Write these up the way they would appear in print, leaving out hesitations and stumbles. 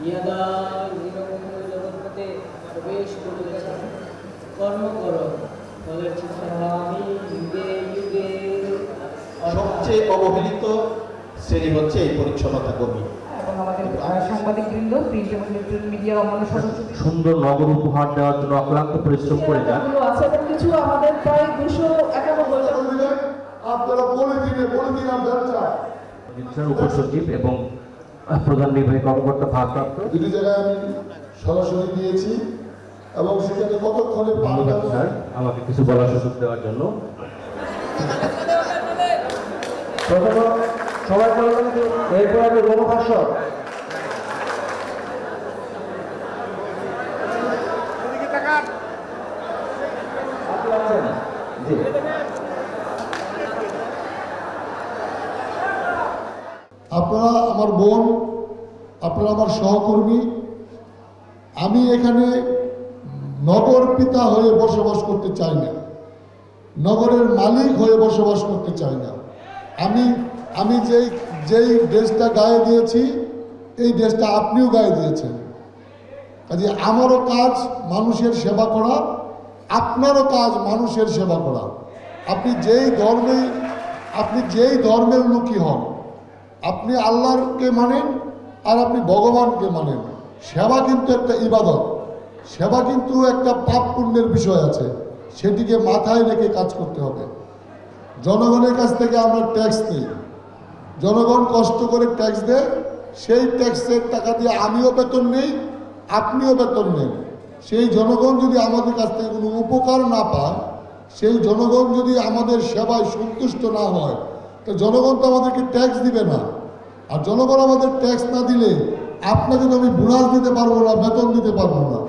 ইয়াদা নিরঙ্কুল জগৎপথে প্রবেশ করিতেছেন। কর্ম করো, ফলের চিন্তা আমি যুগে যুগে। সবচেয়ে অবহেলিত শ্রেণী হচ্ছে এই পরিচ্ছন্নতা কর্মী এবং আমাদের সাংবাদিকবৃন্দ, প্রিন্ট এবং ইলেকট্রনিক মিডিয়া অন্যান্য সদস্য সুন্দর নগর উপহার দেওয়ার জন্য অক্লান্ত পরিশ্রম করে যান। আছে এবং কিছু আমাদের প্রায় 291 আপনারা উপসচিব এবং প্রধান নির্বাহী কর্মকর্তা ভারপ্রাপ্ত দুটি জায়গায় আমি সরাসরি দিয়েছি এবং সেখানে কতক্ষণে ধন্যবাদ স্যার আমাকে কিছু বলার সুযোগ দেওয়ার জন্য। সবাই বলবেন যে এরপর আমি গণভাষ্য আপনারা আমার বোন, আপনারা আমার সহকর্মী। আমি এখানে নগর পিতা হয়ে বসবাস করতে চাই না, নগরের মালিক হয়ে বসবাস করতে চাই না। আমি যেই ড্রেসটা গায়ে দিয়েছি এই ড্রেসটা আপনিও গায়ে দিয়েছেন। কাজে আমারও কাজ মানুষের সেবা করা, আপনারও কাজ মানুষের সেবা করা। আপনি যেই ধর্মের লোকই হন, আপনি আল্লাহকে মানেন আর আপনি ভগবানকে মানেন। সেবা কিন্তু একটা ইবাদত, সেবা কিন্তু একটা পাপ পুণ্যের বিষয় আছে, সেটিকে মাথায় রেখে কাজ করতে হবে। জনগণের কাছ থেকে আমরা ট্যাক্স নিই, জনগণ কষ্ট করে ট্যাক্স দেয়, সেই ট্যাক্সের টাকা দিয়ে আমিও বেতন নেই, আপনিও বেতন নেন। সেই জনগণ যদি আমাদের কাছ থেকে কোনো উপকার না পায়, সেই জনগণ যদি আমাদের সেবায় সন্তুষ্ট না হয়, তো জনগণ তো আমাদেরকে ট্যাক্স দিবে না। আর জনগণ আমাদের ট্যাক্স না দিলে আপনাকে তো আমি বোনাস দিতে পারবো না, বেতন দিতে পারবো না।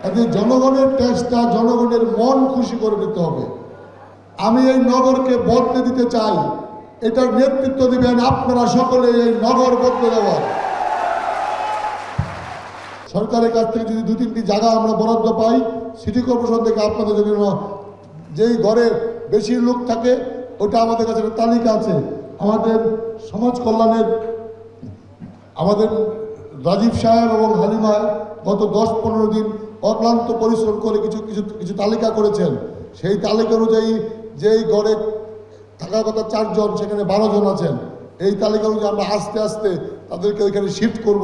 কাজে জনগণের ট্যাক্সটা জনগণের মন খুশি করে দিতে হবে। আমি এই নগরকে বদলে দিতে চাই, এটার নেতৃত্ব দিবেন আপনারা সকলে। এই নগর বদলে দেওয়ার সরকারের কাছ থেকে যদি 2-3টি জায়গা আমরা বরাদ্দ পাই, সিটি কর্পোরেশন থেকে আপনাদের জন্য যেই ঘরে বেশি লোক থাকে ওটা আমাদের কাছে একটা তালিকা আছে। আমাদের সমাজ কল্যাণের আমাদের রাজীব সাহেব এবং হালিমা গত 10-15 দিন অক্লান্ত পরিশ্রম করে কিছু তালিকা করেছেন। সেই তালিকা অনুযায়ী যেই ঘরে থাকার কথা 4 জন, সেখানে 12 জন আছেন। এই তালিকা অনুযায়ী আমরা আস্তে আস্তে তাদেরকে ওইখানে শিফট করব,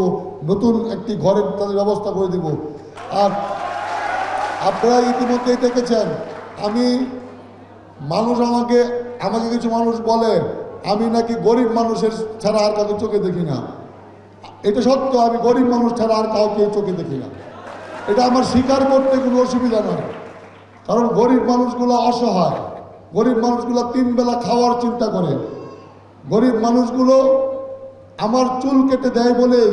নতুন একটি ঘরের তাদের ব্যবস্থা করে দিব। আর আপনারা ইতিমধ্যেই দেখেছেন, আমাকে কিছু মানুষ বলে আমি নাকি গরিব মানুষের ছাড়া আর কাউকে চোখে দেখি না। এটা সত্য, আমি গরিব মানুষ ছাড়া আর কাউকে চোখে দেখি না। এটা আমার স্বীকার করতে কোনো অসুবিধা নয়, কারণ গরিব মানুষগুলো অসহায়, গরিব মানুষগুলো 3 বেলা খাওয়ার চিন্তা করে। গরিব মানুষগুলো আমার চুল কেটে দেয় বলেই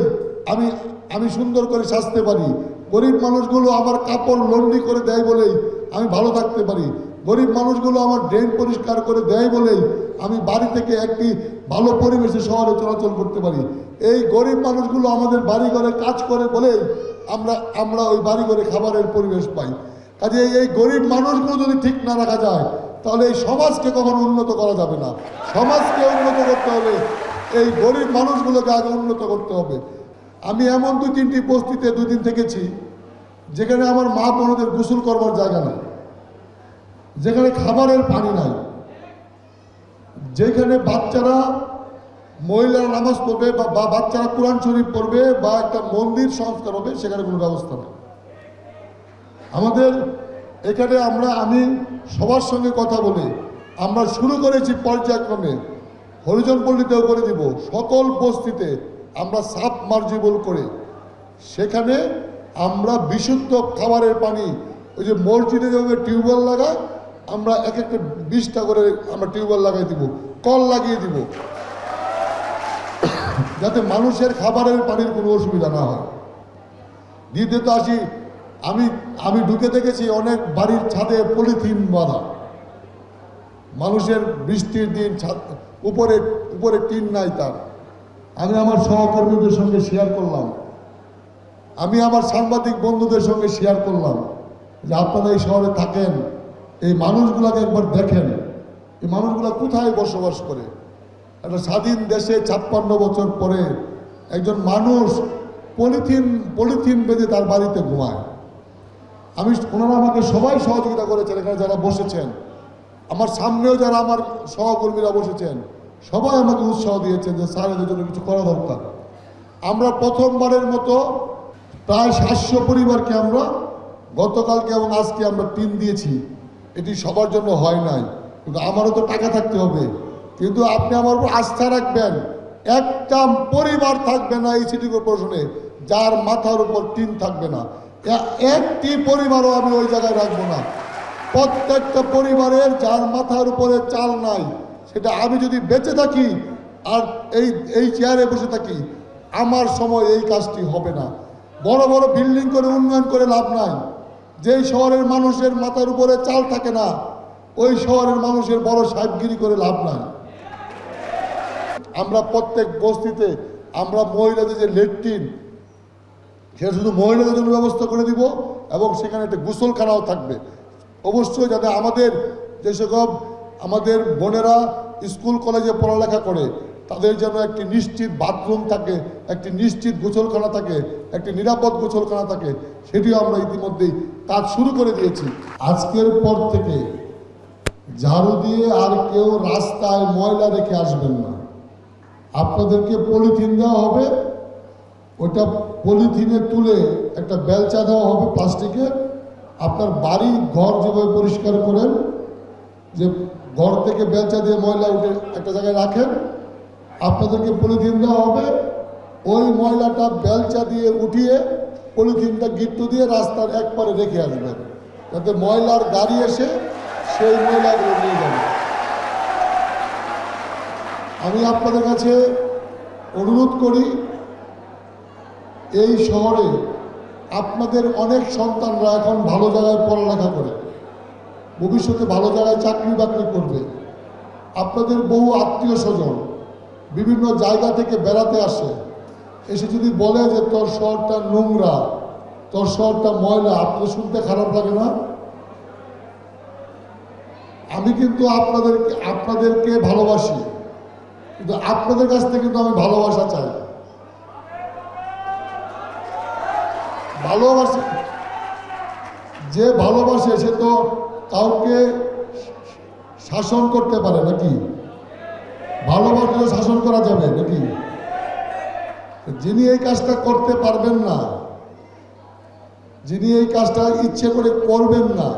আমি সুন্দর করে সাজতে পারি। গরিব মানুষগুলো আমার কাপড় লন্ড্রি করে দেয় বলেই আমি ভালো থাকতে পারি। গরিব মানুষগুলো আমার ড্রেন পরিষ্কার করে দেয় বলেই আমি বাড়ি থেকে একটি ভালো পরিবেশে শহরে চলাচল করতে পারি। এই গরিব মানুষগুলো আমাদের বাড়িঘরে কাজ করে বলেই আমরা ওই বাড়িঘরে খাবারের পরিবেশ পাই। কাজে এই গরিব মানুষগুলো যদি ঠিক না রাখা যায়, তাহলে এই সমাজকে কখনো উন্নত করা যাবে না। সমাজকে উন্নত করতে হলে এই গরিব মানুষগুলোকে আগে উন্নত করতে হবে। আমি এমন 2-3টি বস্তিতে 2 দিন থেকেছি, যেখানে আমার মা বোনদের গোসল করবার জায়গা নাই, যেখানে খাবারের পানি নাই, যেখানে বাচ্চারা মহিলারা নামাজ পড়বে বা বাচ্চারা কোরআন শরীফ পড়বে বা একটা মন্দির সংস্কার হবে, সেখানে কোনো ব্যবস্থা নেই। আমাদের এখানে আমি সবার সঙ্গে কথা বলে আমরা শুরু করেছি পর্যায়ক্রমে, হরিজন পল্লীতেও করে দিব, সকল বস্তিতে আমরা সাবমার্জিবল করে সেখানে আমরা বিশুদ্ধ খাবারের পানি, ওই যে মসজিদে যেভাবে টিউবওয়েল লাগায়, আমরা এক একটা 20টা করে আমরা টিউবওয়েল লাগাই দিব, কল লাগিয়ে দিব, যাতে মানুষের খাবারের পানির কোনো অসুবিধা না হয়। দ্বিতীয়ত আসি, আমি ঢুকে দেখেছি অনেক বাড়ির ছাদে পলিথিন বাঁধা, মানুষের বৃষ্টির দিন উপরে টিন নাই তার। আমি আমার সহকর্মীদের সঙ্গে শেয়ার করলাম, আমি আমার সাংবাদিক বন্ধুদের সঙ্গে শেয়ার করলাম যে আপনারা এই শহরে থাকেন, এই মানুষগুলোকে একবার দেখেন, এই মানুষগুলো কোথায় বসবাস করে। একটা স্বাধীন দেশে 56 বছর পরে একজন মানুষ পলিথিন বেঁধে তার বাড়িতে ঘুমায়। ওনারা আমাকে সবাই সহযোগিতা করেছেন, এখানে যারা বসেছেন, আমার সামনেও যারা আমার সহকর্মীরা বসেছেন, সবাই আমাকে উৎসাহ দিয়েছেন যে স্যার এদের জন্য কিছু করা দরকার। আমরা প্রথমবারের মতো প্রায় 700 পরিবারকে আমরা গতকালকে এবং আজকে আমরা টিন দিয়েছি। এটি সবার জন্য হয় নাই, কিন্তু আমারও তো টাকা থাকতে হবে। কিন্তু আপনি আমার উপর আস্থা রাখবেন, একটা পরিবার থাকবে না এই সিটি কর্পোরেশনে যার মাথার উপর টিন থাকবে না। একটি পরিবারও আমি ওই জায়গায় রাখবো না। প্রত্যেকটা পরিবারের যার মাথার উপরে চাল নাই, সেটা আমি যদি বেঁচে থাকি আর এই চেয়ারে বসে থাকি, আমার সময় এই কাজটি হবে না। বড় বড় বিল্ডিং করে উন্নয়ন করে লাভ নাই। যেই শহরের মানুষের মাথার উপরে চাল থাকে না, ওই শহরের মানুষের বড় সাহেবগিরি করে লাভ নাই। আমরা প্রত্যেক বস্তিতে আমরা মহিলাদের যে ল্যাট্রিন, সেটা শুধু মহিলাদের জন্য ব্যবস্থা করে দিব, এবং সেখানে একটা গোসলখানাও থাকবে। অবশ্যই যাতে আমাদের যে সকল আমাদের বোনেরা স্কুল কলেজে পড়ালেখা করে, তাদের যেন একটি নিশ্চিত বাথরুম থাকে, একটি নিশ্চিত গোসলখানা থাকে, একটি নিরাপদ গোসলখানা থাকে, সেটিও আমরা ইতিমধ্যেই কাজ শুরু করে দিয়েছি। আজকের পর থেকে ঝাড়ু দিয়ে আর কেউ রাস্তায় ময়লা রেখে আসবেন না। আপনাদেরকে পলিথিন দেওয়া হবে, ওটা পলিথিনে তুলে একটা বেলচা দেওয়া হবে প্লাস্টিকের। আপনার বাড়ি ঘর যেভাবে পরিষ্কার করেন, যে ঘর থেকে বেলচা দিয়ে ময়লা উঠে একটা জায়গায় রাখেন, আপনাদেরকে পলিথিন দেওয়া হবে। ওই ময়লাটা বেলচা দিয়ে উঠিয়ে পলিথিনটা গিট্টু দিয়ে রাস্তার একপারে রেখে আসবেন, যাতে ময়লার গাড়ি এসে সেই ময়লাগুলো নিয়ে যাবে। আমি আপনাদের কাছে অনুরোধ করি, এই শহরে আপনাদের অনেক সন্তানরা এখন ভালো জায়গায় পড়ালেখা করে, ভবিষ্যতে ভালো জায়গায় চাকরি বাকরি করবে। আপনাদের বহু আত্মীয় স্বজন বিভিন্ন জায়গা থেকে বেড়াতে আসে, এসে যদি বলে যে তোর শহরটা নোংরা, তোর শহরটা ময়লা, আপনাদের শুনতে খারাপ লাগে না? আমি কিন্তু আপনাদেরকে ভালোবাসি, কিন্তু আপনাদের কাছ থেকে কিন্তু আমি ভালোবাসা চাই। ভালোবাসে, যে ভালোবাসে সে তো কাউকে শাসন করতে পারে নাকি? ভালোবাসলে শাসন করা যাবে নাকি? যিনি এই কাজটা করতে পারবেন না, যিনি এই কাজটা ইচ্ছে করে করবেন না,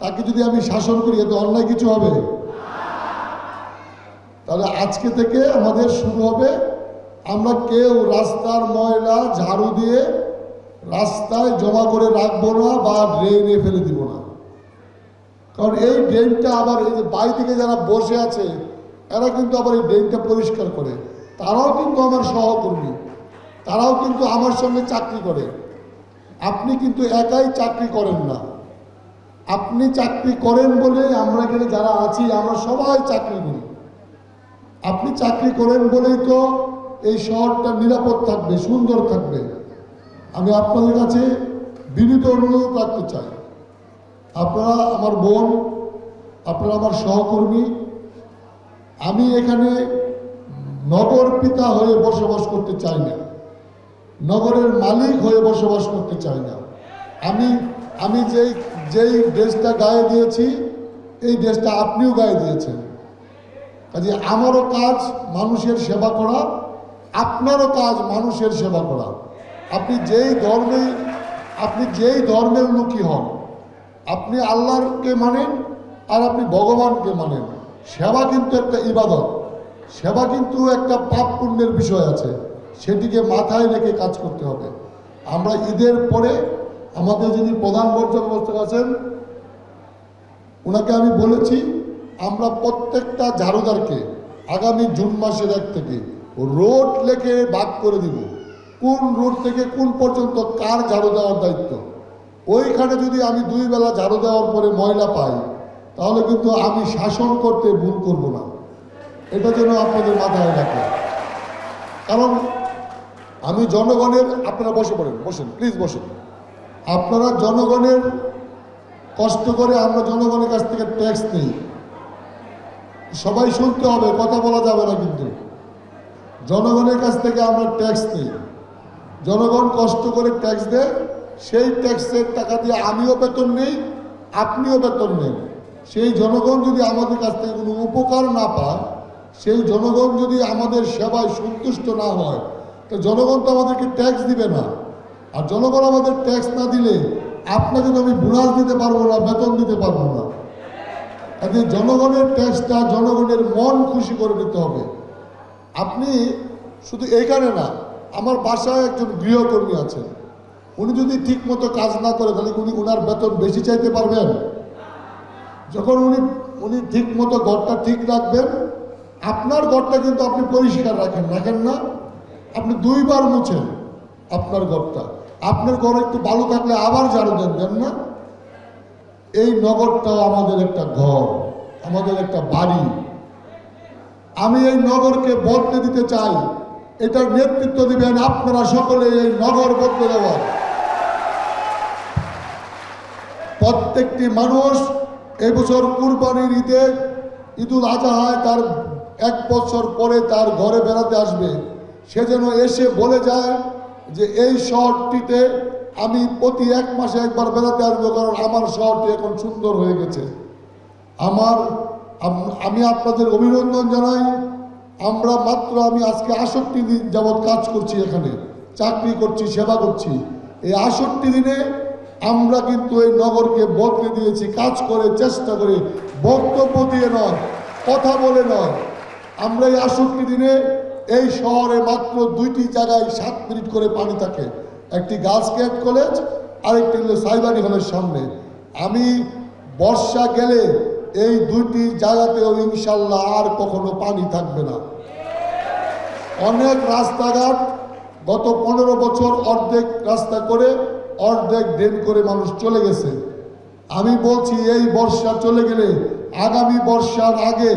তাকে যদি আমি শাসন করি, এতে অন্যায় কিছু হবে? তাহলে আজকে থেকে আমাদের শুরু হবে, আমরা কেউ রাস্তার ময়লা ঝাড়ু দিয়ে রাস্তায় জমা করে রাখবো না বা ড্রেনে ফেলে দিব না। কারণ এই ড্রেনটা আবার এই যে বাড়ি থেকে যারা বসে আছে, এরা কিন্তু আবার এই ড্রেনটা পরিষ্কার করে, তারাও কিন্তু আমার সহকর্মী, তারাও কিন্তু আমার সঙ্গে চাকরি করে। আপনি কিন্তু একাই চাকরি করেন না, আপনি চাকরি করেন বলে আমরা এখানে যারা আছি আমরা সবাই চাকরি করি। আপনি চাকরি করেন বলেই তো এই শহরটা নিরাপদ থাকবে, সুন্দর থাকবে। আমি আপনাদের কাছে বিনীত অনুরোধ রাখতে চাই, আপনারা আমার বোন, আপনারা আমার সহকর্মী। আমি এখানে নগর পিতা হয়ে বসবাস করতে চাই না, নগরের মালিক হয়ে বসবাস করতে চাই না। আমি যেই দেশটা গায়ে দিয়েছি, এই দেশটা আপনিও গায়ে দিয়েছেন। কাজে আমারও কাজ মানুষের সেবা করা, আপনারও কাজ মানুষের সেবা করা। আপনি যেই ধর্মের লোকই হন, আপনি আল্লাহকে মানেন আর আপনি ভগবানকে মানেন, সেবা কিন্তু একটা ইবাদত, সেবা কিন্তু একটা পাপ পুণ্যের বিষয় আছে, সেটিকে মাথায় রেখে কাজ করতে হবে। আমরা ঈদের পরে আমাদের যিনি প্রধান পর্যবেক্ষক আছেন, ওনাকে আমি বলেছি আমরা প্রত্যেকটা ঝাড়ুদারকে আগামী জুন মাসের 1 থেকে রোড লেখে ভাগ করে দিব, কোন রোড থেকে কোন পর্যন্ত কার ঝাড়ু দেওয়ার দায়িত্ব। ওইখানে যদি আমি 2 বেলা ঝাড়ু দেওয়ার পরে ময়লা পাই, তাহলে কিন্তু আমি শাসন করতে ভুল করব না। এটা যেন আপনাদের মাথায় রাখে। কারণ আমি জনগণের, আপনারা বসেন প্লিজ বসেন। আপনারা জনগণের কষ্ট করে, আমরা জনগণের কাছ থেকে ট্যাক্স নিই, সবাই শুনতে হবে, কথা বলা যাবে না, কিন্তু জনগণের কাছ থেকে আমরা ট্যাক্স নিই। জনগণ কষ্ট করে ট্যাক্স দেয়, সেই ট্যাক্সের টাকা দিয়ে আমিও বেতন নেই, আপনিও বেতন নেন। সেই জনগণ যদি আমাদের কাছ থেকে কোনো উপকার না পায়, সেই জনগণ যদি আমাদের সেবায় সন্তুষ্ট না হয়, তো জনগণ তো আমাদেরকে ট্যাক্স দিবে না। আর জনগণ আমাদের ট্যাক্স না দিলে আপনাকে তো আমি বোনাস দিতে পারবো না, বেতন দিতে পারবো না। কাজে জনগণের ট্যাক্সটা জনগণের মন খুশি করে দিতে হবে। আপনি শুধু এইখানে না, আমার বাসায় একজন গৃহকর্মী আছেন, উনি যদি ঠিক মতো কাজ না করে তাহলে উনি ওনার বেতন বেশি চাইতে পারবেন? যখন উনি ঠিক মতো ঘরটা ঠিক রাখবেন, আপনার ঘরটা কিন্তু আপনি পরিষ্কার রাখেন না, আপনি 2 বার মুছেন আপনার ঘরটা, আপনার ঘরে একটু বালু থাকলে আবার ঝাড়ু দেন না? এই নগরটাও আমাদের একটা ঘর, আমাদের একটা বাড়ি। আমি এই নগরকে বদলে দিতে চাই, এটার নেতৃত্ব দিবেন আপনারা সকলে, এই নগর বদলে দেওয়ার। প্রত্যেকটি মানুষ এবছর কুরবানির ঈদে, ঈদুল আজহায় তার 1 বছর পরে তার ঘরে বেড়াতে আসবে, সে যেন এসে বলে যায় যে এই শহরটিতে আমি প্রতি 1 মাসে একবার বেড়াতে আসবো, কারণ আমার শহরটি এখন সুন্দর হয়ে গেছে। আমি আপনাদের অভিনন্দন জানাই। আমি আজকে 68 দিন যাবৎ কাজ করছি, এখানে চাকরি করছি, সেবা করছি। এই 68 দিনে আমরা কিন্তু এই নগরকে বদলে দিয়েছি, কাজ করে, চেষ্টা করে, বক্তব্য দিয়ে নয়, কথা বলে নয়। আমরা এই 68 দিনে এই শহরে মাত্র 2টি জায়গায় 7 মিনিট করে পানি থাকে, একটি গার্লস ক্যাডেট কলেজ, আরেকটি হলো সাইবানি হলের সামনে। আমি বর্ষা গেলে এই 2টি জায়গাতেও ইনশাল্লাহ আর কখনো পানি থাকবে না। অনেক রাস্তাঘাট গত 15 বছর অর্ধেক রাস্তা করে, অর্ধেক ড্রেন করে মানুষ চলে গেছে। আমি বলছি এই বর্ষা চলে গেলে আগামী বর্ষার আগে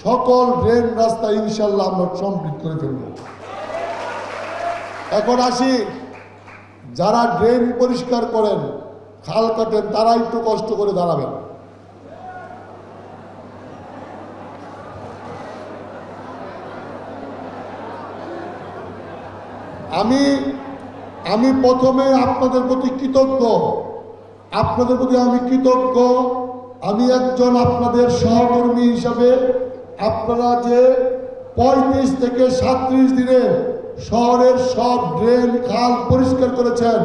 সকল ড্রেন রাস্তা ইনশাল্লাহ আমরা কমপ্লিট করে ফেলব। এখন আসি, যারা ড্রেন পরিষ্কার করেন, খাল কাটেন, তারা একটু কষ্ট করে দাঁড়াবেন। আমি প্রথমে আপনাদের প্রতি কৃতজ্ঞ, আমি একজন আপনাদের সহকর্মী হিসাবে। আপনারা যে 35 থেকে 37 দিনে শহরের সব ড্রেন খাল পরিষ্কার করেছেন,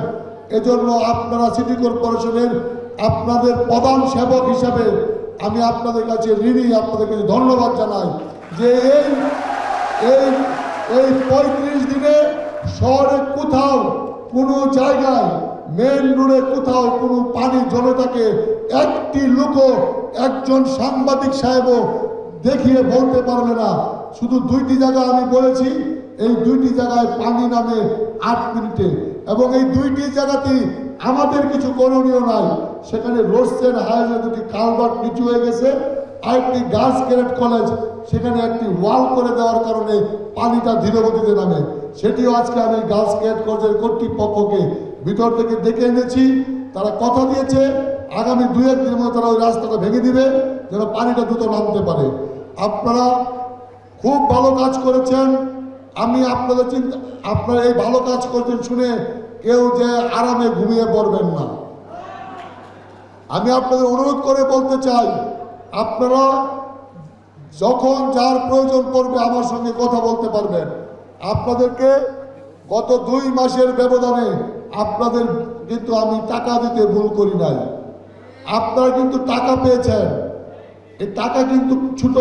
এজন্য আপনারা সিটি কর্পোরেশনের আপনাদের প্রধান সেবক হিসাবে আমি আপনাদের কাছে ঋণী, আপনাদের কাছে ধন্যবাদ জানাই যে এই 35 দিনে শহরে কোথাও কোনো জায়গায় মেন রোডে কোথাও কোনো পানি জমে থাকে, একটি লোকও, একজন সাংবাদিক সাহেবও দেখিয়ে বলতে পারবে না। শুধু 2টি জায়গা আমি বলেছি, এই 2টি জায়গায় পানি নামে 8 মিনিটে, এবং এই 2টি জায়গাতেই আমাদের কিছু করণীয় নাই। সেখানে রোডসের হাইওয়ে 2টি কালভার্ট নিচু হয়ে গেছে, আরেকটি গার্লস ক্যাডেট কলেজ, সেখানে একটি ওয়াল করে দেওয়ার কারণে পানিটা ধীরগতিতে নামে। সেটিও আজকে আমি গার্লস ক্যাডেট কলেজের কর্তৃপক্ষকে ভিতর থেকে ডেকে এনেছি। তারা কথা দিয়েছে আগামী 2-1 দিনের মধ্যে তারা ওই রাস্তাটা ভেঙে দিবে, যেন পানিটা দ্রুত নামতে পারে। আপনারা খুব ভালো কাজ করেছেন। আমি আপনারা এই ভালো কাজ করছেন শুনে কেউ যে আরামে ঘুমিয়ে পড়বেন না। আমি আপনাদের অনুরোধ করে বলতে চাই, আপনারা যখন যার প্রয়োজন পড়বে আমার সঙ্গে কথা বলতে পারবেন। আপনাদেরকে গত 2 মাসের ব্যবধানে আপনাদের কিন্তু আমি টাকা দিতে ভুল করি নাই। আপনারা কিন্তু টাকা পেয়েছেন, এই টাকা কিন্তু ছোট,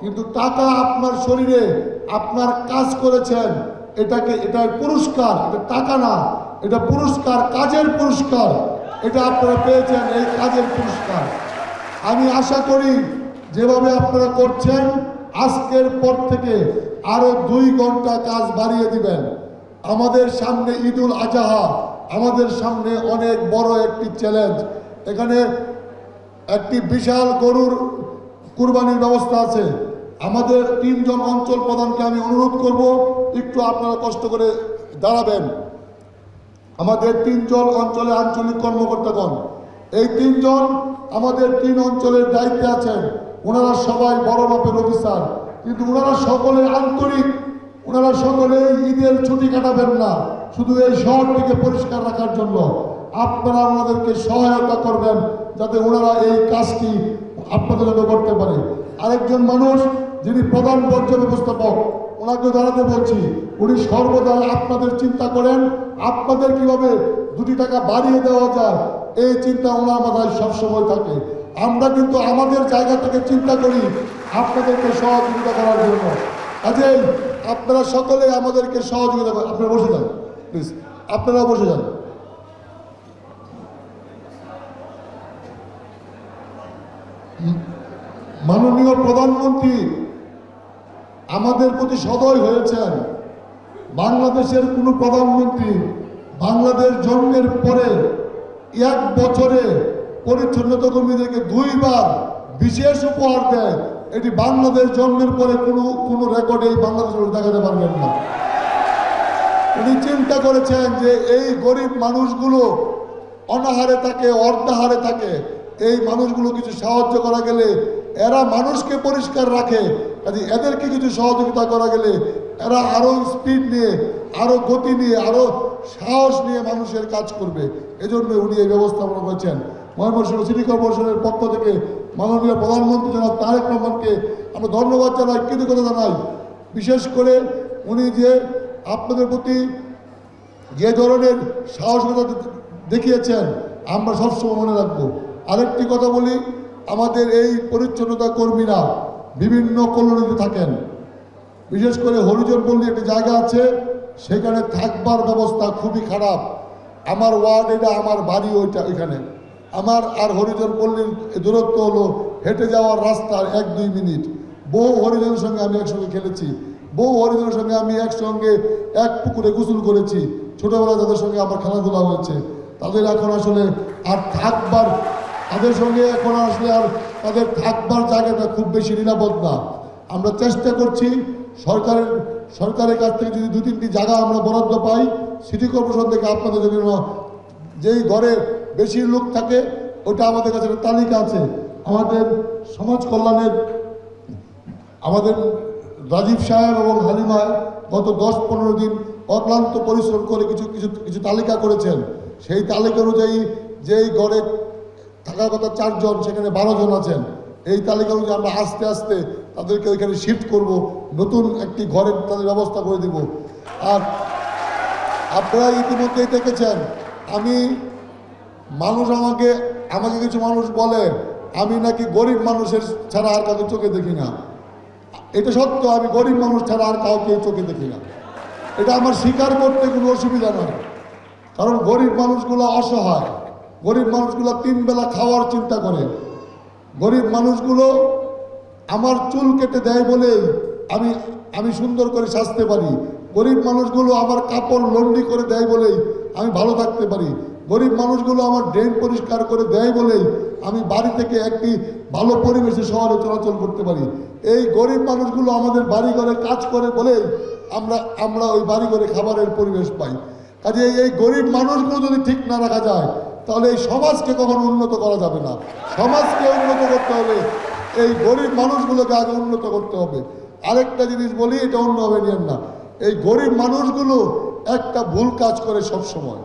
কিন্তু টাকা আপনার শরীরে আপনার কাজ করেছেন, এটার পুরস্কার, এটা টাকা না, এটা পুরস্কার, কাজের পুরস্কার। এটা আপনারা পেয়েছেন, এই কাজের পুরস্কার। আমি আশা করি যেভাবে আপনারা করছেন, আজকের পর থেকে আরো 2 ঘন্টা কাজ বাড়িয়ে দিবেন। আমাদের সামনে ঈদুল আজহা, আমাদের সামনে অনেক বড় একটি চ্যালেঞ্জ। এখানে একটি বিশাল গরুর কুরবানির ব্যবস্থা আছে। আমাদের 3 জন অঞ্চল প্রধানকে আমি অনুরোধ করব, একটু আপনারা কষ্ট করে দাঁড়াবেন। আমাদের 3 জন অঞ্চলে আঞ্চলিক কর্মকর্তাগণ, এই 3 জন আমাদের 3 অঞ্চলের দায়িত্বে আছেন। ওনারা সবাই বড় মাপের অফিসার, কিন্তু ওনারা সকলে আন্তরিক, ওনারা সকলেই ঈদের ছুটি কাটাবেন না, শুধু এই শহরটিকে পরিষ্কার রাখার জন্য আপনারা ওনাদেরকে সহায়তা করবেন যাতে ওনারা এই কাজটি আপনাদের জন্য করতে পারে। আরেকজন মানুষ যিনি প্রধান পর্যবেক্ষক, ওনাকে দাঁড়াতে বলছি, উনি সর্বদা আপনাদের চিন্তা করেন, আপনাদের কিভাবে 2 টাকা বাড়িয়ে দেওয়া যায় এই চিন্তা ওনার মাথায় সবসময় থাকে। আমরা কিন্তু আমাদের জায়গা থেকে চিন্তা করি আপনাদেরকে সহযোগিতা করার জন্য। কাজেই আপনারা সকলে আমাদেরকে সহযোগিতা করেন। আপনারা বসে যান প্লিজ, আপনারা বসে যান। মাননীয় প্রধানমন্ত্রী আমাদের প্রতি সদয় হয়েছেন। বাংলাদেশের কোনো প্রধানমন্ত্রী বাংলাদেশ জন্মের পরে 1 বছরে পরিচ্ছন্নতা কর্মীদেরকে 2 বার বিশেষ উপহার দেয়, এটি বাংলাদেশ জন্মের পরে কোনো রেকর্ড এই বাংলাদেশের দেখাতে পারবেন না। উনি চিন্তা করেছেন যে এই গরিব মানুষগুলো অনাহারে থাকে, অর্ধাহারে থাকে, এই মানুষগুলো কিছু সাহায্য করা গেলে এরা মানুষকে পরিষ্কার রাখে, কাজে এদেরকে কিছু সহযোগিতা করা গেলে এরা আরো স্পিড নিয়ে, আরো গতি নিয়ে, আরো সাহস নিয়ে মানুষের কাজ করবে। এজন্য উনি এই ব্যবস্থাপনা করেছেন। ময়মনসিংহ সিটি কর্পোরেশনের পক্ষ থেকে মাননীয় প্রধানমন্ত্রী জনাব তারেক রহমানকে আমরা ধন্যবাদ জানাই, কৃতজ্ঞতা জানাই। বিশেষ করে উনি যে আপনাদের প্রতি যে ধরনের সাহসিকতা দেখিয়েছেন আমরা সবসময় মনে রাখবো। আরেকটি কথা বলি, আমাদের এই পরিচ্ছন্নতা কর্মীরা বিভিন্ন কলোনিতে থাকেন, বিশেষ করে হরিজন পল্লী একটি জায়গা আছে, সেখানে থাকবার ব্যবস্থা খুবই খারাপ। আমার ওয়ার্ড এটা, আমার বাড়ি ওইটা, এখানে আমার আর হরিজন পল্লীর দূরত্ব হলো হেঁটে যাওয়ার রাস্তার 1-2 মিনিট। বহু হরিজনের সঙ্গে আমি একসঙ্গে খেলেছি, বহু হরিজনের সঙ্গে আমি একসঙ্গে এক পুকুরে গোসল করেছি, ছোটবেলায় তাদের সঙ্গে আমার খেলাধুলা হয়েছে। তাদের এখন আসলে আর থাকবার, তাদের সঙ্গে এখন আসলে আর তাদের থাকবার জায়গাটা খুব বেশি নিরাপদ না। আমরা চেষ্টা করছি সরকারের কাছ থেকে যদি 2-3টি জায়গা আমরা বরাদ্দ পাই, সিটি কর্পোরেশন থেকে আপনাদের জন্য যেই ঘরে বেশি লোক থাকে ওটা আমাদের কাছে একটা তালিকা আছে। আমাদের সমাজ কল্যাণের আমাদের রাজীব সাহেব এবং হালিমা গত 10-15 দিন অক্লান্ত পরিশ্রম করে কিছু তালিকা করেছেন। সেই তালিকা অনুযায়ী যেই ঘরে থাকার কথা 4 জন, সেখানে 12 জন আছেন। এই তালিকা অনুযায়ী আমরা আস্তে আস্তে তাদেরকে ওইখানে শিফট করব, নতুন একটি ঘরের তাদের ব্যবস্থা করে দিব। আর আপনারা ইতিমধ্যেই দেখেছেন, আমাকে কিছু মানুষ বলে আমি নাকি গরিব মানুষের ছাড়া আর কাউকে চোখে দেখি না। এটা সত্য, আমি গরিব মানুষ ছাড়া আর কাউকে চোখে দেখি না। এটা আমার স্বীকার করতে কোনো অসুবিধা নয়, কারণ গরিব মানুষগুলো অসহায়, গরিব মানুষগুলো 3 বেলা খাওয়ার চিন্তা করে, গরিব মানুষগুলো আমার চুল কেটে দেয় বলেই আমি সুন্দর করে সাজতে পারি, গরিব মানুষগুলো আমার কাপড় লন্ডি করে দেয় বলেই আমি ভালো থাকতে পারি, গরিব মানুষগুলো আমার ড্রেন পরিষ্কার করে দেয় বলেই আমি বাড়ি থেকে একটি ভালো পরিবেশে শহরে চলাচল করতে পারি। এই গরিব মানুষগুলো আমাদের বাড়ি ঘরে কাজ করে বলেই আমরা ওই বাড়ি ঘরে খাবারের পরিবেশ পাই। কাজে এই গরিব মানুষগুলো যদি ঠিক না রাখা যায় তাহলে এই সমাজকে কখনো উন্নত করা যাবে না। সমাজকে উন্নত করতে হলে এই গরিব মানুষগুলোকে আগে উন্নত করতে হবে। আরেকটা জিনিস বলি, এটা অন্যভাবে নিয়েন না, এই গরিব মানুষগুলো একটা ভুল কাজ করে সব সময়।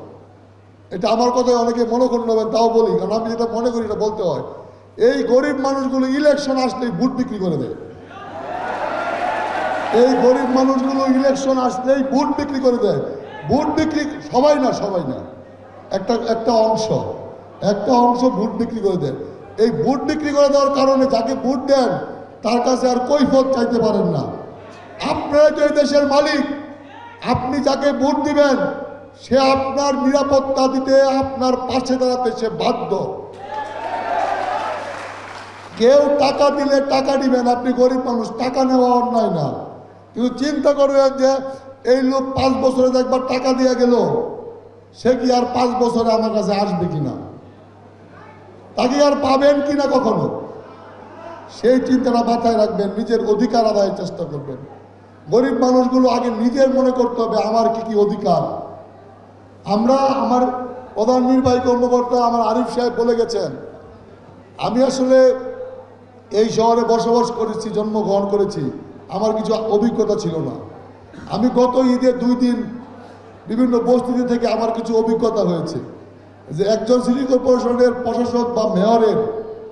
এটা আমার কথায় অনেকে মনে করে নেবেন, তাও বলি, কারণ আমি যেটা মনে করি এটা বলতে হয়। এই গরিব মানুষগুলো ইলেকশন আসলেই ভোট বিক্রি করে দেয়। এই গরিব মানুষগুলো ইলেকশন আসলেই ভোট বিক্রি করে দেয়। ভোট বিক্রি সবাই না একটা অংশ ভোট বিক্রি করে দেয়। এই ভোট বিক্রি করে দেওয়ার কারণে যাকে ভোট দেন তার কাছে আর কৈফিয়ত চাইতে পারেন না। আপনারা তো এই দেশের মালিক, আপনি যাকে ভোট দিবেন সে আপনার নিরাপত্তা দিতে, আপনার পাশে দাঁড়াতে সে বাধ্য। কেউ টাকা দিলে টাকা দিবেন, আপনি গরিব মানুষ, টাকা নেওয়া অন্যায় না, কিন্তু চিন্তা করবেন যে এই লোক 5 বছরে একবার টাকা দিয়ে গেল, সে কি আর 5 বছরে আমার কাছে আসবে কিনা, তাকে আর পাবেন কিনা কখনো, সেই চিন্তাটা মাথায় রাখবেন। নিজের অধিকার আদায়ের চেষ্টা করবেন। গরিব মানুষগুলো আগে নিজের মনে করতে হবে আমার কি অধিকার। আমার প্রধান নির্বাহী কর্মকর্তা আমার আরিফ সাহেব বলে গেছেন, আমি আসলে এই শহরে বসবাস করেছি, জন্মগ্রহণ করেছি, আমার কিছু অভিজ্ঞতা ছিল না। আমি গত ঈদে 2 দিন বিভিন্ন বস্তিতে থেকে আমার কিছু অভিজ্ঞতা হয়েছে যে একজন সিটি কর্পোরেশনের প্রশাসক বা মেয়রের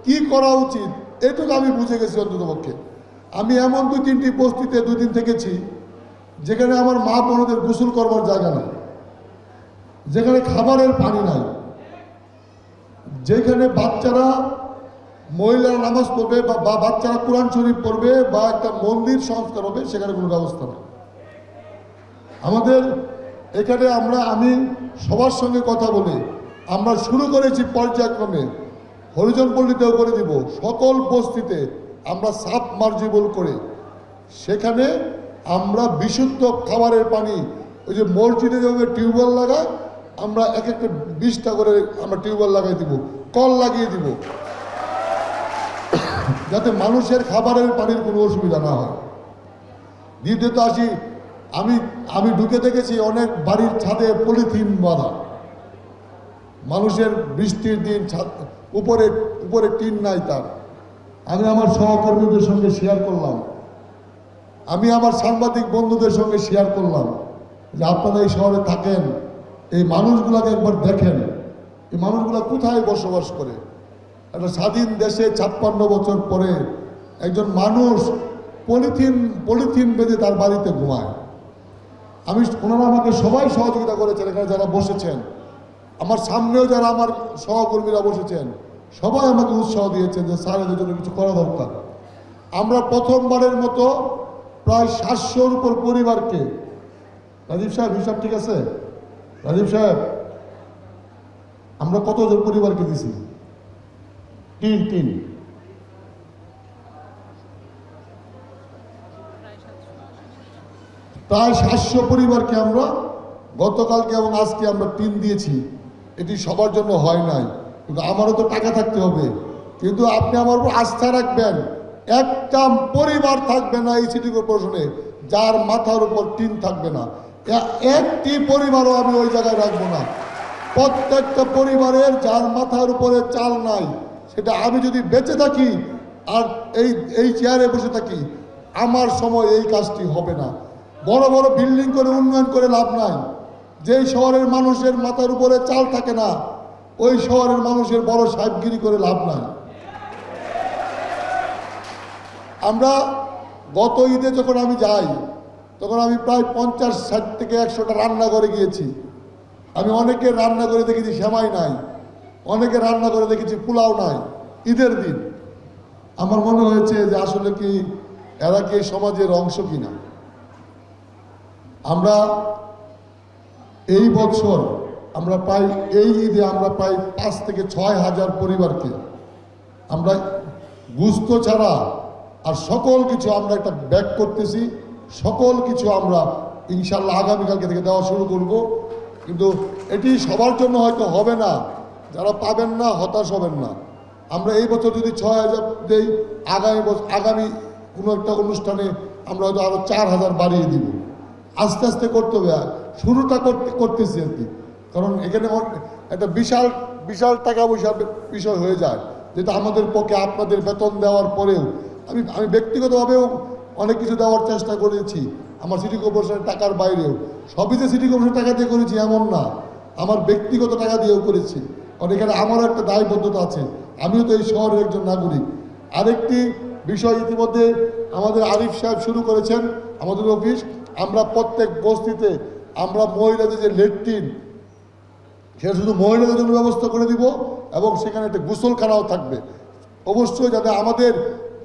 কি করা উচিত এটুকু আমি বুঝে গেছি অন্ততপক্ষে। আমি এমন 2-3টি বস্তিতে 2 দিন থেকেছি যেখানে আমার মা বোনদের গোসল করবার জায়গা নাই, যেখানে খাবারের পানি নাই, যেখানে বাচ্চারা মহিলারা নামাজ পড়বে বা বাচ্চারা কোরআন শরীফ পড়বে বা একটা মন্দির সংস্কার হবে, সেখানে কোনো ব্যবস্থা নেই। আমাদের এখানে আমি সবার সঙ্গে কথা বলে আমরা শুরু করেছি পর্যায়ক্রমে, হরিজন পল্লীতেও করে দিব, সকল বস্তিতে আমরা সাবমার্জিবল করে সেখানে আমরা বিশুদ্ধ খাবারের পানি, ওই যে মসজিদে যেভাবে টিউবওয়েল লাগায় আমরা এক একটা 20টা করে আমরা টিউবওয়েল লাগাই দিব, কল লাগিয়ে দিব, যাতে মানুষের খাবারের পানির কোনো অসুবিধা না হয়। দ্বিতীয়ত আসি, আমি ঢুকে দেখেছি অনেক বাড়ির ছাদে পলিথিন বাঁধা, মানুষের বৃষ্টির দিন উপরে টিন নাই তার। আমি আমার সহকর্মীদের সঙ্গে শেয়ার করলাম, আমি আমার সাংবাদিক বন্ধুদের সঙ্গে শেয়ার করলাম যে আপনারা এই শহরে থাকেন, এই মানুষগুলোকে একবার দেখেন, এই মানুষগুলো কোথায় বসবাস করে। একটা স্বাধীন দেশে 56 বছর পরে একজন মানুষ পলিথিন বেঁধে তার বাড়িতে ঘুমায়। ওনারা আমাকে সবাই সহযোগিতা করেছেন, এখানে যারা বসেছেন, আমার সামনেও যারা আমার সহকর্মীরা বসেছেন, সবাই আমাকে উৎসাহ দিয়েছেন যে স্যার এদের জন্য কিছু করা দরকার। আমরা প্রথমবারের মতো প্রায় 700-র উপর পরিবারকে, রাজীব সাহেব হিসাব ঠিক আছে? রাজীব সাহেব, আমরা কতজন পরিবারকে দিছি? তিন প্রায় 700 পরিবারকে আমরা গতকালকে এবং আজকে আমরা টিন দিয়েছি। এটি সবার জন্য হয় নাই, কিন্তু আমারও তো টাকা থাকতে হবে। কিন্তু আপনি আমার উপর আস্থা রাখবেন, একটা পরিবার থাকবে না এই সিটি কর্পোরেশনে যার মাথার উপর টিন থাকবে না, একটি পরিবারও আমি ওই জায়গায় রাখবো না। প্রত্যেকটা পরিবারের যার মাথার উপরে চাল নাই, সেটা আমি যদি বেঁচে থাকি আর এই চেয়ারে বসে থাকি, আমার সময় এই কাজটি হবে না। বড় বড় বিল্ডিং করে উন্নয়ন করে লাভ নাই। যেই শহরের মানুষের মাথার উপরে চাল থাকে না, ওই শহরের মানুষের বড় সাহেবগিরি করে লাভ নাই। আমরা গত ঈদে যখন আমি যাই, তখন আমি প্রায় 50-60 থেকে 100টা রান্নাঘরে গিয়েছি। আমি অনেকে রান্না করে দেখেছি সেমাই নাই, অনেকে রান্না করে দেখেছি পোলাও নাই ঈদের দিন। আমার মনে হয়েছে যে আসলে কি এরা কি এই সমাজের অংশ কিনা। আমরা এই বছর আমরা প্রায় এই ঈদে আমরা প্রায় 5 থেকে 6 হাজার পরিবারকে আমরা গুস্ত ছাড়া আর সকল কিছু আমরা একটা ব্যাক করতেছি। সকল কিছু আমরা ইনশাল্লাহ আগামীকালকে থেকে দেওয়া শুরু করব। কিন্তু এটি সবার জন্য হয়তো হবে না, যারা পাবেন না হতাশ হবেন না। আমরা এই বছর যদি 6,000 দেই, আগামী কোনো একটা অনুষ্ঠানে আমরা হয়তো আরও 4,000 বাড়িয়ে দিব। আস্তে আস্তে করতে হবে, শুরুটা করতেছি আর কি। কারণ এখানে একটা বিশাল টাকা পয়সার বিষয় হয়ে যায়, যেটা আমাদের পক্ষে আপনাদের বেতন দেওয়ার পরেও আমি ব্যক্তিগতভাবেও অনেক কিছু দেওয়ার চেষ্টা করেছি, আমার সিটি কর্পোরেশনের টাকার বাইরেও। সবই যে সিটি কর্পোরেশনের টাকা দিয়ে করেছি এমন না, আমার ব্যক্তিগত টাকা দিয়েও করেছি। কারণ এখানে আমারও একটা দায়বদ্ধতা আছে, আমিও তো এই শহরের একজন নাগরিক। আরেকটি বিষয় ইতিমধ্যে আমাদের আরিফ সাহেব শুরু করেছেন আমাদের অফিস। আমরা প্রত্যেক বস্তিতে আমরা মহিলাদের যে ল্যাট্রিন, সেটা শুধু মহিলাদের জন্য ব্যবস্থা করে দিব এবং সেখানে একটা গোসলখানাও থাকবে। অবশ্যই যাতে আমাদের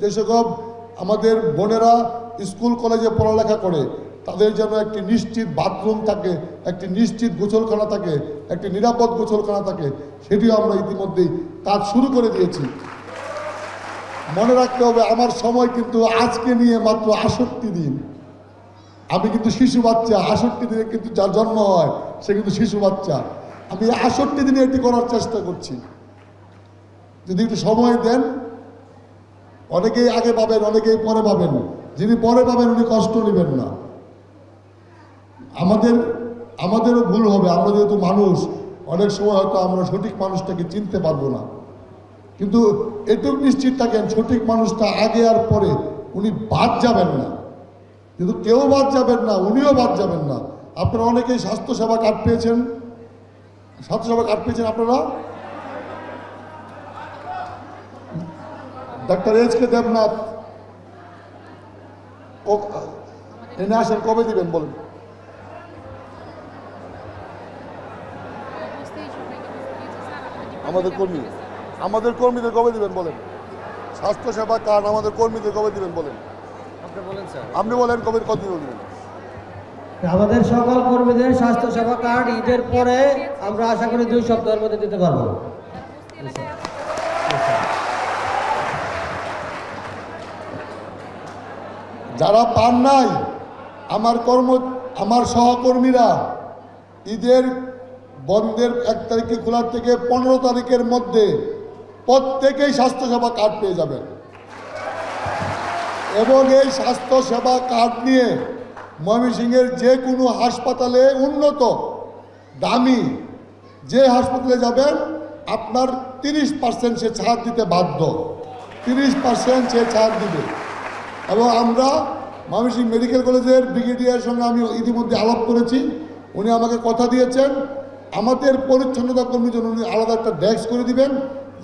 যে সকল আমাদের বোনেরা স্কুল কলেজে পড়ালেখা করে তাদের যেন একটি নিশ্চিত বাথরুম থাকে, একটি নিশ্চিত গোসলখানা থাকে, একটি নিরাপদ গোসলখানা থাকে, সেটিও আমরা ইতিমধ্যেই কাজ শুরু করে দিয়েছি। মনে রাখতে হবে আমার সময় কিন্তু আজকে নিয়ে মাত্র 68 দিন। আমি কিন্তু শিশু বাচ্চা, 68 দিনে কিন্তু যার জন্ম হয় সে কিন্তু শিশু বাচ্চা। আমি 68 দিনে এটি করার চেষ্টা করছি। যদি একটু সময় দেন, অনেকেই আগে পাবেন, অনেকেই পরে পাবেন। যিনি পরে পাবেন উনি কষ্ট নেবেন না। আমাদেরও ভুল হবে, আমরা যেহেতু মানুষ, অনেক সময় হয়তো আমরা সঠিক মানুষটাকে চিনতে পারবো না। কিন্তু এটুকু নিশ্চিত থাকেন, সঠিক মানুষটা আগে আর পরে উনি বাদ যাবেন না। কিন্তু কেউ বাদ যাবেন না, উনিও বাদ যাবেন না। আপনারা অনেকেই স্বাস্থ্যসেবা কার্ড পেয়েছেন, স্বাস্থ্যসেবা কার্ড পেয়েছেন আপনারা। ডাক্তার এইচ.কে দেবনাথ ও এনে আসেন, কবে দিবেন বলেন? আমাদের কর্মীদের কবে দিবেন বলেন? স্বাস্থ্যসেবা কার্ড আমাদের কর্মীদের কবে দিবেন বলেন? আপনি বলেন কবে, কতদিন দিবেন? আমাদের সকল কর্মীদের স্বাস্থ্য সেবা কার্ড ঈদের পরে আমরা আশা করি 2 সপ্তাহের মধ্যে দিতে পারবো। যারা পান নাই, আমার সহকর্মীরা ঈদের বন্ধের 1 তারিখে খোলার থেকে 15 তারিখের মধ্যে প্রত্যেকেই স্বাস্থ্যসেবা কার্ড পেয়ে যাবেন। এবং এই স্বাস্থ্যসেবা কার্ড নিয়ে ময়মনসিংহের যে কোনো হাসপাতালে, উন্নত দামি যে হাসপাতালে যাবেন, আপনার 30% সে ছাড় দিতে বাধ্য, 30% সে ছাড় দিবে। এবং আমরা ময়মনসিংহ মেডিকেল কলেজের ব্রিগেডিয়ারের সঙ্গে আমি ইতিমধ্যে আলাপ করেছি, উনি আমাকে কথা দিয়েছেন আমাদের পরিচ্ছন্নতা কর্মীর জন্য উনি আলাদা একটা ডেস্ক করে দিবেন,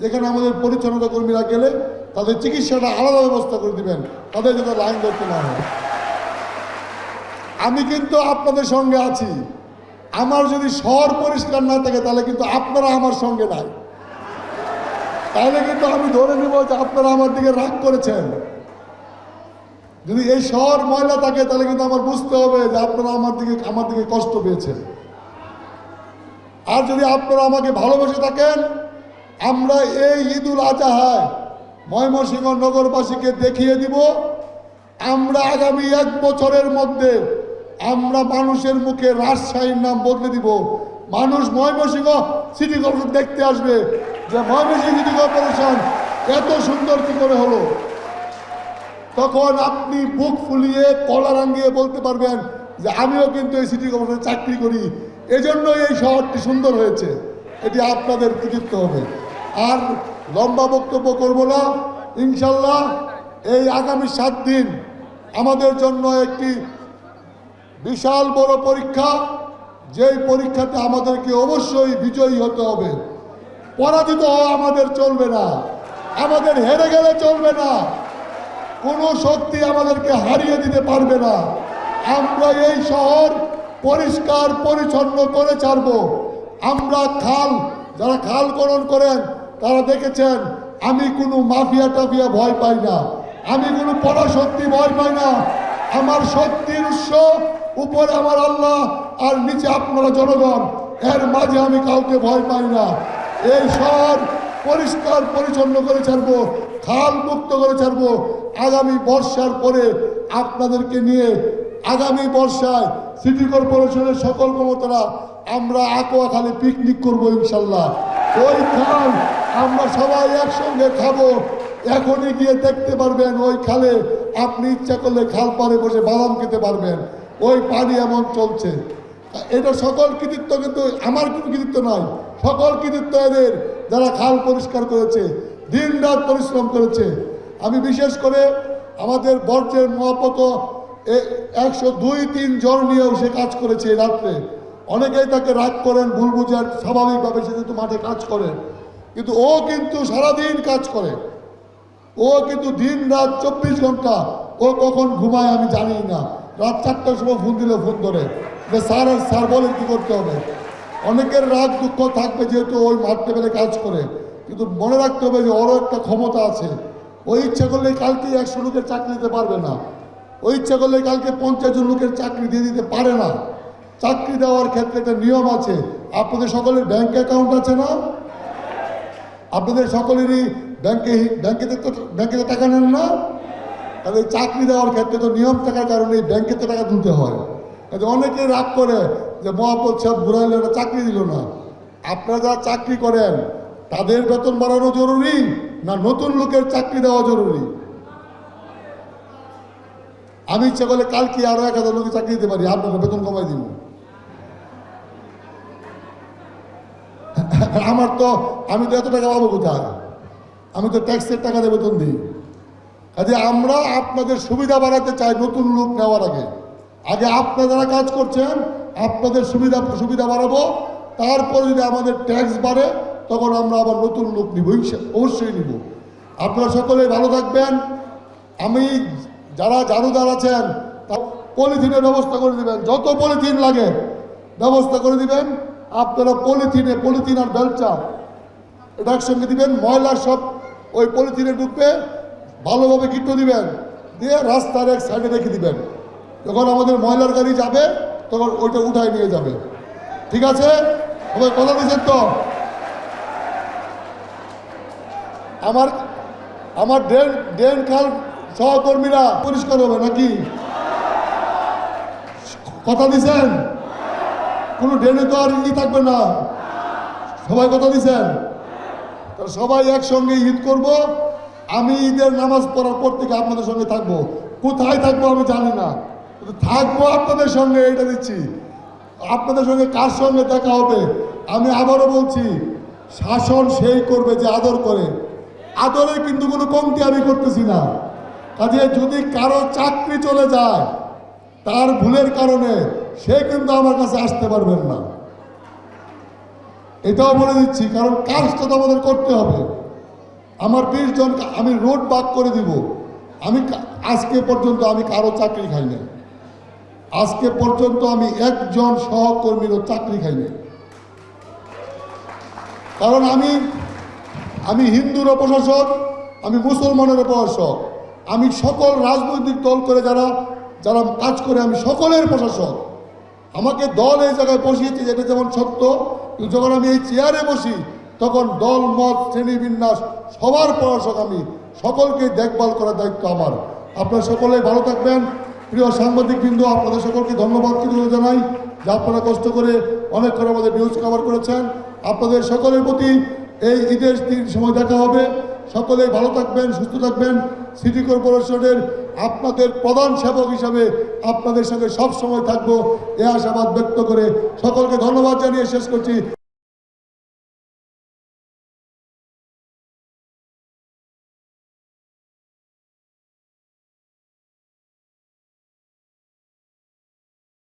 যেখানে আমাদের পরিচ্ছন্নতা কর্মীরা গেলে তাদের চিকিৎসাটা আলাদা ব্যবস্থা করে দিবেন, তাদের যাতে লাইন ধরতে না হয়। আমি কিন্তু আপনাদের সঙ্গে আছি। আমার যদি শহর পরিষ্কার না থাকে তাহলে কিন্তু আপনারা আমার সঙ্গে নাই, তাহলে কিন্তু আমি ধরে নেব যে আপনারা আমার দিকে রাগ করেছেন। যদি এই শহর ময়লা থাকে তাহলে কিন্তু আমার বুঝতে হবে যে আপনারা আমার দিকে কষ্ট পেয়েছেন। আর যদি আপনারা আমাকে ভালোবেসে থাকেন, আমরা এই ঈদুল আজহায় ময়মনসিংহ নগরবাসীকে দেখিয়ে দিব আমরা আগামী 1 বছরের মধ্যে আমরা মানুষের মুখে রাজশাহীর নাম বদলে দিব। মানুষ ময়মনসিংহ সিটি কর্পোরেশন দেখতে আসবে যে ময়মনসিংহ সিটি কর্পোরেশন এত সুন্দর কি করে হলো। তখন আপনি বুক ফুলিয়ে কলা রাঙিয়ে বলতে পারবেন যে আমিও কিন্তু এই সিটি কর্পোরেশনে চাকরি করি, এজন্য এই শহরটি সুন্দর হয়েছে। এটি আপনাদের কৃতিত্ব হবে। আর লম্বা বক্তব্য করব না, ইনশাল্লাহ এই আগামী 7 দিন আমাদের জন্য একটি বিশাল বড় পরীক্ষা, যেই পরীক্ষাতে আমাদেরকে অবশ্যই বিজয়ী হতে হবে। পরাজিত হওয়া আমাদের চলবে না, আমাদের হেরে গেলে চলবে না, কোনো শক্তি আমাদেরকে হারিয়ে দিতে পারবে না। আমরা এই শহর পরিষ্কার পরিচ্ছন্ন করে ছাড়ব। আমরা যারা খাল খনন করেন তারা দেখেছেন আমি কোনো মাফিয়া টাফিয়া ভয় পাই না, আমি কোনো পরাশক্তি ভয় পাই না। আমার শক্তির উৎস উপরে আমার আল্লাহ আর নিচে আপনারা জনগণ, এর মাঝে আমি কাউকে ভয় পাই না। এই শহর পরিষ্কার পরিচ্ছন্ন করে ছাড়বো, খাল মুক্ত করে ছাড়বো। আগামী বর্ষার পরে আপনাদেরকে নিয়ে আগামী বর্ষায় সিটি কর্পোরেশনের সকল ক্ষমতারা আমরা আকোয়াখালী পিকনিক করবো ইনশাল্লাহ। ওই খাল আমরা সবাই একসঙ্গে খাবো। এখনই গিয়ে দেখতে পারবেন ওই খালে আপনি ইচ্ছা করলে খাল পাড়ে বসে বাদাম খেতে পারবেন, ওই পানি এমন চলছে। এটা সকল কৃতিত্ব কিন্তু আমার কোনো কৃতিত্ব নয়, সকল কৃতিত্ব এদের যারা খাল পরিষ্কার করেছে, দিন রাত পরিশ্রম করেছে। আমি বিশেষ করে আমাদের বর্জ্যের মহাপত 102-3 জ্বর নিয়েও সে কাজ করেছে এই রাত্রে। অনেকেই তাকে রাগ করেন, ভুল বুঝার, স্বাভাবিকভাবে সে কিন্তু মাঠে কাজ করে, কিন্তু ও কিন্তু সারাদিন কাজ করে। ও কিন্তু দিন রাত 24 ঘন্টা, ও কখন ঘুমায় আমি জানি না। রাত 4টার সময় ফোন দিলে ফোন ধরে যে স্যার বলেন কী করতে হবে। অনেকের রাগ দুঃখ থাকবে যেহেতু ওই মাঠ টেবিলে কাজ করে, কিন্তু মনে রাখতে হবে যে ওরও একটা ক্ষমতা আছে। ওই ইচ্ছা করলে কালকে 100 লোকের চাকরি দিতে পারবে না, ওই ইচ্ছা করলে কালকে 50 জন লোকের চাকরি দিয়ে দিতে পারে না। চাকরি দেওয়ার ক্ষেত্রে একটা নিয়ম আছে। আপনাদের সকলের ব্যাংক অ্যাকাউন্ট আছে না? আপনাদের সকলেরই ব্যাংকে টাকা নেন না? তাহলে চাকরি দেওয়ার ক্ষেত্রে তো নিয়ম থাকার কারণে ব্যাংকে তো টাকা তুলতে হয়। অনেকে রাগ করে যে মহাপদ সাহেব ঘুরাইলে ওটা চাকরি দিল না। আপনারা যারা চাকরি করেন তাদের বেতন বাড়ানো জরুরি না নতুন লোকের চাকরি দেওয়া জরুরি? আমি ইচ্ছা করলে কালকে আরো 1000 লোকের চাকরি দিতে পারি, আপনাকে বেতন কমাই দিব। আমি তো এত টাকা পাবো কোথায়? আমি তো ট্যাক্সের টাকা দিয়ে বেতন দিই। কাজে আমরা আপনাদের সুবিধা বাড়াতে চাই নতুন লোক নেওয়ার আগে। আগে আপনারা যারা কাজ করছেন আপনাদের সুবিধা বাড়াবো, তারপরে যদি আমাদের ট্যাক্স বাড়ে তখন আমরা আবার নতুন লোক নিব, অবশ্যই নিব। আপনারা সকলে ভালো থাকবেন। আমি যারা ঝাড়ুদার আছেন পলিথিনের ব্যবস্থা করে দিবেন, যত পলিথিন লাগে ব্যবস্থা করে দিবেন। আপনারা পলিথিন আর বেলচা এটা একসঙ্গে দিবেন, ময়লা সব ওই পলিথিনে ঢুকবে, ভালোভাবে কিটো দিবেন, দিয়ে রাস্তার এক সাইডে রেখে দিবেন। যখন আমাদের ময়লার গাড়ি যাবে তখন ওইটা উঠায় নিয়ে যাবে। ঠিক আছে, সবাই কথা দিচ্ছেন তো? আমার ড্রেন খাল সহকর্মীরা পরিষ্কার হবে নাকি? কথা দিছেন? কোনো ড্রেনে তো আর থাকবে না, সবাই কথা দিছেন? সবাই একসঙ্গে ঈদ করব। আমি ঈদের নামাজ পড়ার পর থেকে আপনাদের সঙ্গে থাকবো। কোথায় থাকবো আমি জানি না, থাকবো আপনাদের সঙ্গে, এটা দিচ্ছি। আপনাদের সঙ্গে কার সঙ্গে দেখা হবে আমি আবারও বলছি, শাসন সেই করবে যে আদর করে। আদরে কিন্তু কোনো কমতি আমি করতেছি না। কাজে যদি কারো চাকরি চলে যায় তার ভুলের কারণে সে কিন্তু আমার কাছে আসতে পারবেন না, এটাও বলে দিচ্ছি। কারণ কাজটা তো আমাদের করতে হবে। আমার 20 জন আমি রোড বাক করে দিব। আমি আজকে পর্যন্ত আমি কারো চাকরি খাই না, আজকে পর্যন্ত আমি একজন সহকর্মীরও চাকরি খাই না। কারণ আমি হিন্দুরও প্রশাসক, আমি মুসলমানেরও প্রশাসক, আমি সকল রাজনৈতিক দল করে যারা কাজ করে আমি সকলের প্রশাসক। আমাকে দল এই জায়গায় বসিয়েছে, যেটা যেমন সত্য, যখন আমি এই চেয়ারে বসি তখন দল মত শ্রেণী বিন্যাস সবার প্রশাসক আমি, সকলকে দেখভাল করার দায়িত্ব আমার। আপনারা সকলেই ভালো থাকবেন। প্রিয় সাংবাদিকবৃন্দ, আপনাদের সকলকে ধন্যবাদ জানাই যে আপনারা কষ্ট করে অনেক করে আমাদের নিউজ কভার করেছেন। আপনাদের সকলের প্রতি এই ঈদের সময় দেখা হবে। সকলেই ভালো থাকবেন, সুস্থ থাকবেন। সিটি কর্পোরেশনের আপনাদের প্রধান সেবক হিসাবে আপনাদের সঙ্গে সব সময় থাকবো, এ আশাবাদ ব্যক্ত করে সকলকে ধন্যবাদ জানিয়ে শেষ করছি।